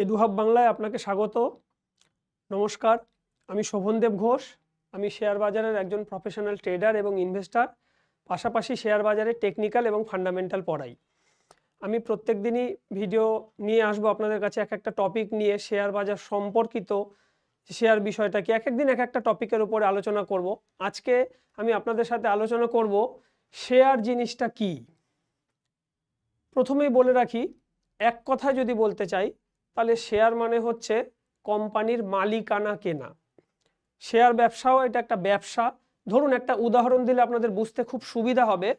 এডুহাব বাংলায় আপনাকে স্বাগত। নমস্কার, আমি শোভনদেব ঘোষ। আমি শেয়ার বাজারের একজন প্রফেশনাল ট্রেডার এবং ইনভেস্টর। পাশাপাশি শেয়ার বাজারে টেকনিক্যাল এবং ফান্ডামেন্টাল পড়াই। আমি প্রত্যেক দিনই ভিডিও নিয়ে আসবো আপনাদের কাছে, এক একটা টপিক নিয়ে শেয়ার বাজার সম্পর্কিত শেয়ার বিষয়টা কি, এক একদিন এক একটা টপিকের উপরে আলোচনা করব। আজকে আমি আপনাদের সাথে আলোচনা করব শেয়ার জিনিসটা কি। প্রথমেই বলে রাখি, এক কথায় যদি বলতে চাই তাহলে শেয়ার মানে হচ্ছে কোম্পানির মালিকানা কেনা। শেয়ার ব্যবসাও এটা একটা ব্যবসা। ধরুন, একটা উদাহরণ দিলে আপনাদের বুঝতে খুব সুবিধা হবে।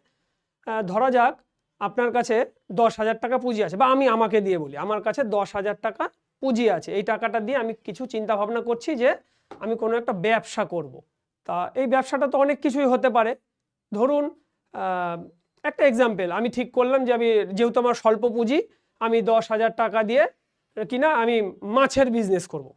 ধরা যাক আপনার কাছে 10,000 টাকা পুঁজি আছে, বা আমি আমাকে দিয়ে বলি, আমার কাছে 10,000 টাকা পুঁজি আছে। এই টাকাটা দিয়ে আমি কিছু চিন্তা ভাবনা করছি যে আমি কোনো একটা ব্যবসা করব। তা এই ব্যবসাটা তো অনেক কিছুই হতে পারে। ধরুন একটা এক্সাম্পল, আমি ঠিক করলাম যে আমি যেহেতু আমার স্বল্প পুঁজি, আমি 10,000 টাকা দিয়ে কিনা আমি মাছের বিজনেস করব।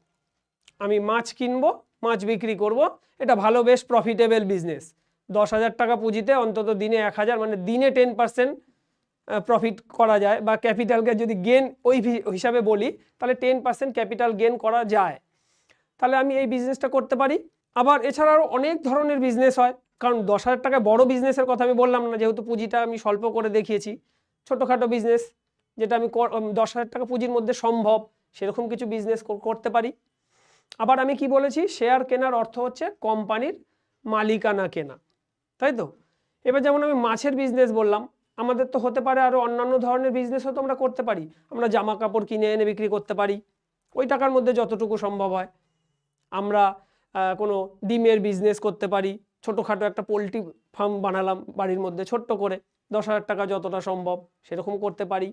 আমি মাছ কিনবো, মাছ বিক্রি করব। এটা ভালো, বেশ প্রফিটেবল বিজনেস। 10,000 টাকা পুঁজিতে অন্তত দিনে 1,000, মানে দিনে 10% প্রফিট করা যায়, বা ক্যাপিটালকে যদি গেন ওই হিসাবে বলি তাহলে 10% ক্যাপিটাল গেন করা যায়। তাহলে আমি এই বিজনেসটা করতে পারি। আবার এছাড়াও অনেক ধরনের বিজনেস হয়, কারণ 10,000 টাকা বড় বিজনেসের কথা আমি বললাম না, যেহেতু পুঁজিটা আমি স্বল্প করে দেখিয়েছি। ছোটোখাটো বিজনেস যেটা আমি 10,000 টাকা পুঁজির মধ্যে সম্ভব, সেরকম কিছু বিজনেস করতে পারি। আবার আমি কি বলেছি, শেয়ার কেনার অর্থ হচ্ছে কোম্পানির মালিকানা কেনা, তাই তো? এবার যেমন আমি মাছের বিজনেস বললাম, আমাদের তো হতে পারে আরও অন্যান্য ধরনের বিজনেসও তো আমরা করতে পারি। আমরা জামা কাপড় কিনে এনে বিক্রি করতে পারি, ওই টাকার মধ্যে যতটুকু সম্ভব হয়। আমরা কোনো ডিমের বিজনেস করতে পারি, ছোটোখাটো একটা পোলট্রি ফার্ম বানালাম বাড়ির মধ্যে ছোট্ট করে, 10,000 টাকা যতটা সম্ভব সেরকম করতে পারি।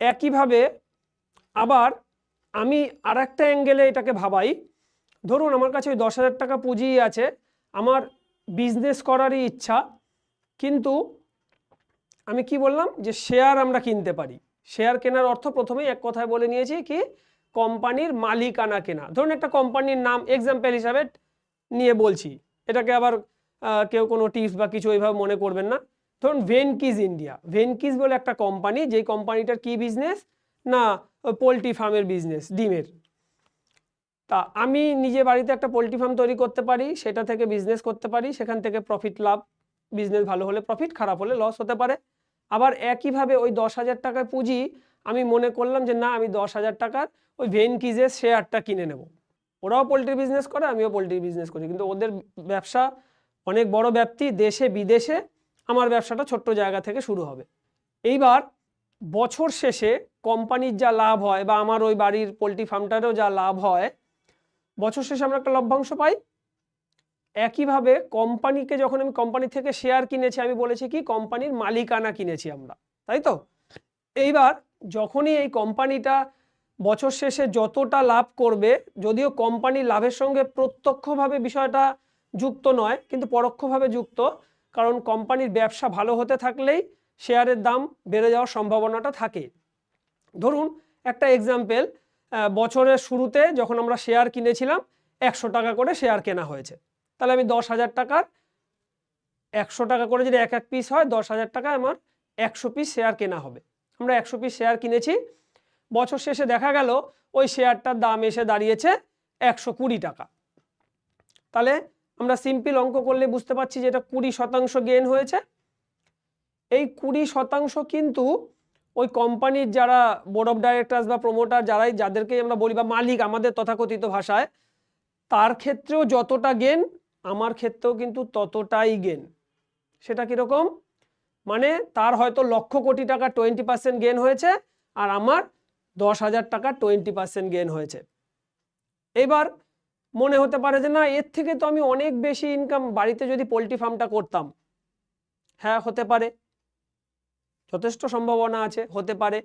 একইভাবে আবার আমি আর একটা অ্যাঙ্গেলে এটাকে ভাবাই। ধরুন আমার কাছে ওই 10,000 টাকা পুঁজি আছে, আমার বিজনেস করারই ইচ্ছা, কিন্তু আমি কি বললাম যে শেয়ার আমরা কিনতে পারি। শেয়ার কেনার অর্থ প্রথমেই এক কথায় বলে নিয়েছি কি, কোম্পানির মালিকানা কেনা। ধরুন একটা কোম্পানির নাম এক্সাম্পল হিসাবে নিয়ে বলছি, এটাকে আবার কেউ কোনো টিপস বা কিছু ওইভাবে মনে করবেন না। ধরুন ভেনকিস ইন্ডিয়া, ভেনকিস বলে একটা কোম্পানি, যেই কোম্পানিটার কি বিজনেস না, পোলট্রি ফার্মের বিজনেস, ডিমের। তা আমি নিজে বাড়িতে একটা পোলট্রি ফার্ম তৈরি করতে পারি, সেটা থেকে বিজনেস করতে পারি, সেখান থেকে প্রফিট লাভ, বিজনেস ভালো হলে প্রফিট, খারাপ হলে লস হতে পারে। আবার একইভাবে ওই 10,000 টাকার পুঁজি আমি মনে করলাম যে না, আমি 10,000 টাকার ওই ভেনকিজের শেয়ারটা কিনে নেব। ওরাও পোলট্রি বিজনেস করে, আমিও পোলট্রি বিজনেস করি, কিন্তু ওদের ব্যবসা অনেক বড় ব্যাপ্তি, দেশে বিদেশে। আমার ব্যবসাটা ছোট্ট জায়গা থেকে শুরু হবে। এইবার বছর শেষে কোম্পানির যা লাভ হয়, বা আমার ওই বাড়ির পোলট্রি ফার্মটারও যা লাভ হয়, বছর শেষে আমরা একটা লভ্যাংশ পাই। একইভাবে কোম্পানিকে, যখন আমি কোম্পানি থেকে শেয়ার কিনেছি, আমি বলেছি কি কোম্পানির মালিকানা কিনেছি আমরা, তাই তো? এইবার যখনই এই কোম্পানিটা বছর শেষে যতটা লাভ করবে, যদিও কোম্পানির লাভের সঙ্গে প্রত্যক্ষভাবে বিষয়টা যুক্ত নয়, কিন্তু পরোক্ষভাবে যুক্ত, কারণ কোম্পানির ব্যবসা ভালো হতে থাকলেই শেয়ারের দাম বেড়ে যাওয়ার সম্ভাবনাটা থাকে। ধরুন একটা এক্সাম্পল, বছরের শুরুতে যখন আমরা শেয়ার কিনেছিলাম 100 টাকা করে শেয়ার কেনা হয়েছে, তাহলে আমি 10,000 টাকার 100 টাকা করে যদি এক এক পিস হয়, 10,000 টাকায় আমার 100 পিস শেয়ার কেনা হবে। আমরা 100 পিস শেয়ার কিনেছি, বছর শেষে দেখা গেল ওই শেয়ারটার দাম এসে দাঁড়িয়েছে 120 টাকা। তাহলে আমরা সিম্পল অঙ্ক করলে বুঝতে পারছি যে এটা 20% গেইন হয়েছে। এই 20% কিন্তু ওই কোম্পানির যারা বোর্ড অফ ডাইরেক্টরস বা প্রমোটার, যাদেরকে আমরা বলি, বা মালিক আমাদের তথাকথিত ভাষায়, তার ক্ষেত্রেও যতটা গেন, আমার ক্ষেত্রেও কিন্তু ততটাই গেন। সেটা কীরকম? মানে তার হয়তো লক্ষ কোটি টাকা 20% গেন হয়েছে, আর আমার 10,000 টাকা 20% গেন হয়েছে। এবার মনে হতে পারে যে না, এর থেকে তো আমি অনেক বেশি ইনকাম, বাড়িতে যদি পোলট্রি ফার্মটা করতাম। হ্যাঁ, হতে পারে, যথেষ্ট সম্ভাবনা আছে, হতে পারে।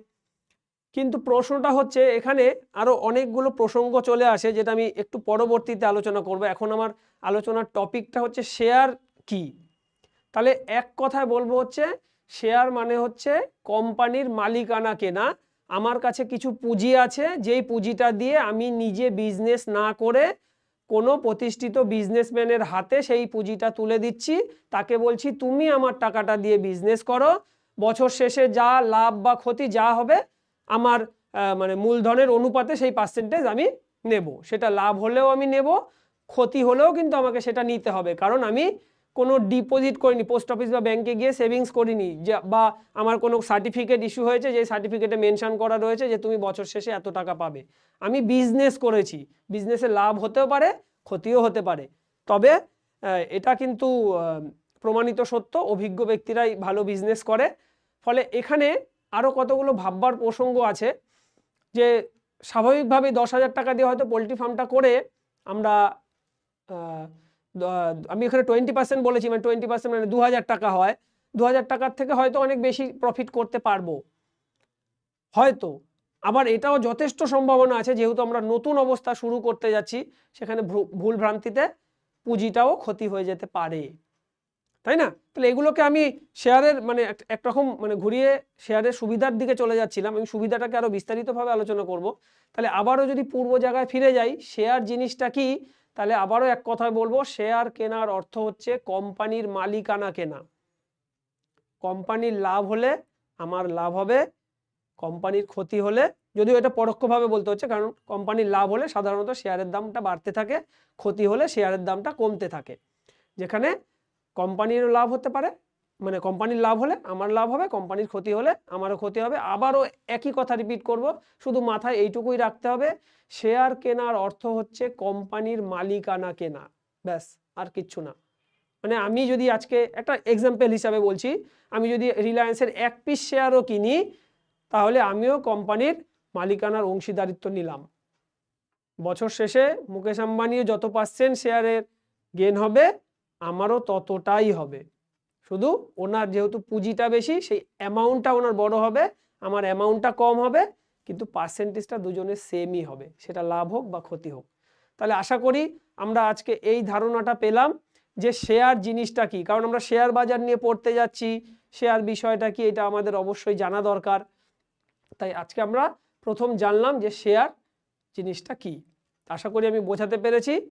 কিন্তু প্রশ্নটা হচ্ছে, এখানে আরও অনেকগুলো প্রসঙ্গ চলে আসে, যেটা আমি একটু পরবর্তীতে আলোচনা করব। এখন আমার আলোচনার টপিকটা হচ্ছে শেয়ার কি। তাহলে এক কথায় বলবো হচ্ছে, শেয়ার মানে হচ্ছে কোম্পানির মালিকানা কেনা। আমার কাছে কিছু পুঁজি আছে, যেই পুঁজিটা দিয়ে আমি নিজে বিজনেস না করে কোনো প্রতিষ্ঠিত বিজনেসম্যানের হাতে সেই পুঁজিটা তুলে দিচ্ছি, তাকে বলছি তুমি আমার টাকাটা দিয়ে বিজনেস করো, বছর শেষে যা লাভ বা ক্ষতি যা হবে আমার মানে মূলধনের অনুপাতে সেই পার্সেন্টেজ আমি নেব, সেটা লাভ হলেও আমি নেব, ক্ষতি হলেও কিন্তু আমাকে সেটা নিতে হবে, কারণ আমি কোনো ডিপোজিট করিনি, পোস্ট অফিস বা ব্যাংকে গিয়ে সেভিংস করিনি, যে বা আমার কোনো সার্টিফিকেট ইস্যু হয়েছে যে সার্টিফিকেটে মেনশন করা রয়েছে যে তুমি বছর শেষে এত টাকা পাবে। আমি বিজনেস করেছি, বিজনেসে লাভ হতেও পারে ক্ষতিও হতে পারে, তবে এটা কিন্তু প্রমাণিত সত্য, অভিজ্ঞ ব্যক্তিরাই ভালো বিজনেস করে। ফলে এখানে আরও কতগুলো ভাববার প্রসঙ্গ আছে, যে স্বাভাবিকভাবে 10,000 টাকা দিয়ে হয়তো পোলট্রি ফার্মটা করে আমরা আমি এখানে 20% বলেছি, মানে 20% মানে 2,000 টাকা হয়, 2,000 টাকার থেকে হয়তো অনেক বেশি প্রফিট করতে পারবো হয়তো। আবার এটাও যথেষ্ট সম্ভাবনা আছে, যেহেতু আমরা নতুন অবস্থা শুরু করতে যাচ্ছি, সেখানে ভুল ভ্রান্তিতে পুঁজিটাও ক্ষতি হয়ে যেতে পারে, তাই না? তাহলে এগুলোকে আমি শেয়ারের মানে একরকম মানে ঘুরিয়ে শেয়ারের সুবিধার দিকে চলে যাচ্ছিলাম, আমি সুবিধাটাকে আরো বিস্তারিতভাবে আলোচনা করব। তাহলে আবারও যদি পূর্ব জায়গায় ফিরে যাই, শেয়ার জিনিসটা কি, তাহলে আবারও এক কথায় বলবো, শেয়ার কেনার অর্থ হচ্ছে কোম্পানির মালিকানা কেনা। কোম্পানির লাভ হলে আমার লাভ হবে, কোম্পানির ক্ষতি হলে, যদিও এটা পরোক্ষভাবে বলতে হচ্ছে, কারণ কোম্পানির লাভ হলে সাধারণত শেয়ারের দামটা বাড়তে থাকে, ক্ষতি হলে শেয়ারের দামটা কমতে থাকে। যেখানে কোম্পানিরও লাভ হতে পারে, মানে কোম্পানির লাভ হলে আমার লাভ হবে, কোম্পানির ক্ষতি হলে আমারও ক্ষতি হবে। আবারও একই কথা রিপিট করব, শুধু মাথায় এইটুকুই রাখতে হবে, শেয়ার কেনার অর্থ হচ্ছে কোম্পানির মালিকানা কেনা, ব্যাস, আর কিচ্ছু না। মানে আমি যদি আজকে একটা এক্সাম্পল হিসাবে বলছি, আমি যদি রিলায়েন্সের 1 পিস শেয়ারও কিনি, তাহলে আমিও কোম্পানির মালিকানার অংশীদারিত্ব নিলাম। বছর শেষে মুকেশ আম্বানিও যত % শেয়ারের গেন হবে, আমারও ততটাই হবে, শুধু ওনার যেহেতু পুঁজিটা বেশি, সেই অ্যামাউন্টটা ওনার বড় হবে, আমার অ্যামাউন্টটা কম হবে, কিন্তু পার্সেন্টেজটা দুজনের সেমই হবে, সেটা লাভ হোক বা ক্ষতি হোক। তাহলে আশা করি আমরা আজকে এই ধারণাটা পেলাম যে শেয়ার জিনিসটা কি, কারণ আমরা শেয়ার বাজার নিয়ে পড়তে যাচ্ছি, শেয়ার বিষয়টা কি এটা আমাদের অবশ্যই জানা দরকার। তাই আজকে আমরা প্রথম জানলাম যে শেয়ার জিনিসটা কি। আশা করি আমি বোঝাতে পেরেছি।